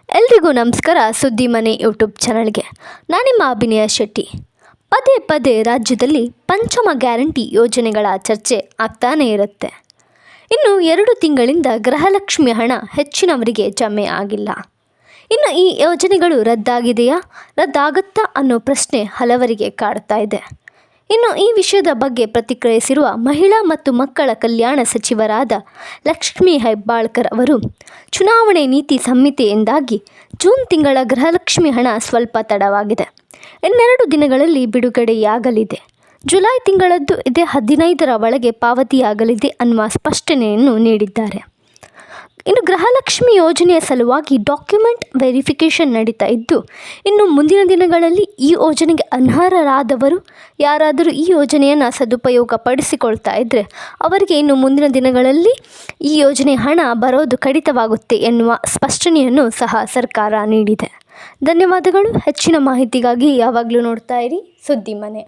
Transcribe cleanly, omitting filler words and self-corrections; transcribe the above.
ಎಲ್ರಿಗೂ ನಮಸ್ಕಾರ. ಸುದ್ದಿ ಮನೆ ಯೂಟ್ಯೂಬ್ ಚಾನಲ್ಗೆ ನಾನು ನಿಮ್ಮ ಅಭಿನಯ ಶೆಟ್ಟಿ. ಪದೇ ಪದೇ ರಾಜ್ಯದಲ್ಲಿ ಪಂಚಮ ಗ್ಯಾರಂಟಿ ಯೋಜನೆಗಳ ಚರ್ಚೆ ಆಗ್ತಾನೇ ಇರುತ್ತೆ. ಇನ್ನು 2 ತಿಂಗಳಿಂದ ಗೃಹಲಕ್ಷ್ಮಿ ಹಣ ಹೆಚ್ಚಿನವರಿಗೆ ಜಮೆ ಆಗಿಲ್ಲ. ಇನ್ನು ಈ ಯೋಜನೆಗಳು ರದ್ದಾಗುತ್ತಾ ಅನ್ನೋ ಪ್ರಶ್ನೆ ಹಲವರಿಗೆ ಕಾಡ್ತಾ ಇದೆ. ಇನ್ನು ಈ ವಿಷಯದ ಬಗ್ಗೆ ಪ್ರತಿಕ್ರಿಯಿಸಿರುವ ಮಹಿಳಾ ಮತ್ತು ಮಕ್ಕಳ ಕಲ್ಯಾಣ ಸಚಿವರಾದ ಲಕ್ಷ್ಮೀ ಹೆಬ್ಬಾಳ್ಕರ್ ಅವರು, ಚುನಾವಣೆ ನೀತಿ ಸಂಹಿತೆಯಿಂದಾಗಿ ಜೂನ್ ತಿಂಗಳ ಗೃಹಲಕ್ಷ್ಮಿ ಹಣ ಸ್ವಲ್ಪ ತಡವಾಗಿದೆ. ಇನ್ನೆರಡು ದಿನಗಳಲ್ಲಿ ಬಿಡುಗಡೆಯಾಗಲಿದೆ. ಜುಲೈ ತಿಂಗಳದ್ದು ಇದೇ 15ರ ಒಳಗೆ ಪಾವತಿಯಾಗಲಿದೆ ಅನ್ನುವ ಸ್ಪಷ್ಟನೆಯನ್ನು ನೀಡಿದ್ದಾರೆ. ಇನ್ನು ಗೃಹಲಕ್ಷ್ಮಿ ಯೋಜನೆಯ ಸಲುವಾಗಿ ಡಾಕ್ಯುಮೆಂಟ್ ವೆರಿಫಿಕೇಷನ್ ನಡೀತಾ ಇದ್ದು, ಇನ್ನು ಮುಂದಿನ ದಿನಗಳಲ್ಲಿ ಈ ಯೋಜನೆಗೆ ಅನರ್ಹರಾದವರು ಯಾರಾದರೂ ಈ ಯೋಜನೆಯನ್ನು ಸದುಪಯೋಗ ಪಡಿಸಿಕೊಳ್ತಾ ಇದ್ದರೆ ಅವರಿಗೆ ಇನ್ನು ಮುಂದಿನ ದಿನಗಳಲ್ಲಿ ಈ ಯೋಜನೆ ಹಣ ಬರೋದು ಕಡಿತವಾಗುತ್ತೆ ಎನ್ನುವ ಸ್ಪಷ್ಟನೆಯನ್ನು ಸಹ ಸರ್ಕಾರ ನೀಡಿದೆ. ಧನ್ಯವಾದಗಳು. ಹೆಚ್ಚಿನ ಮಾಹಿತಿಗಾಗಿ ಯಾವಾಗಲೂ ನೋಡ್ತಾ ಇರಿ ಸುದ್ದಿ ಮನೆ.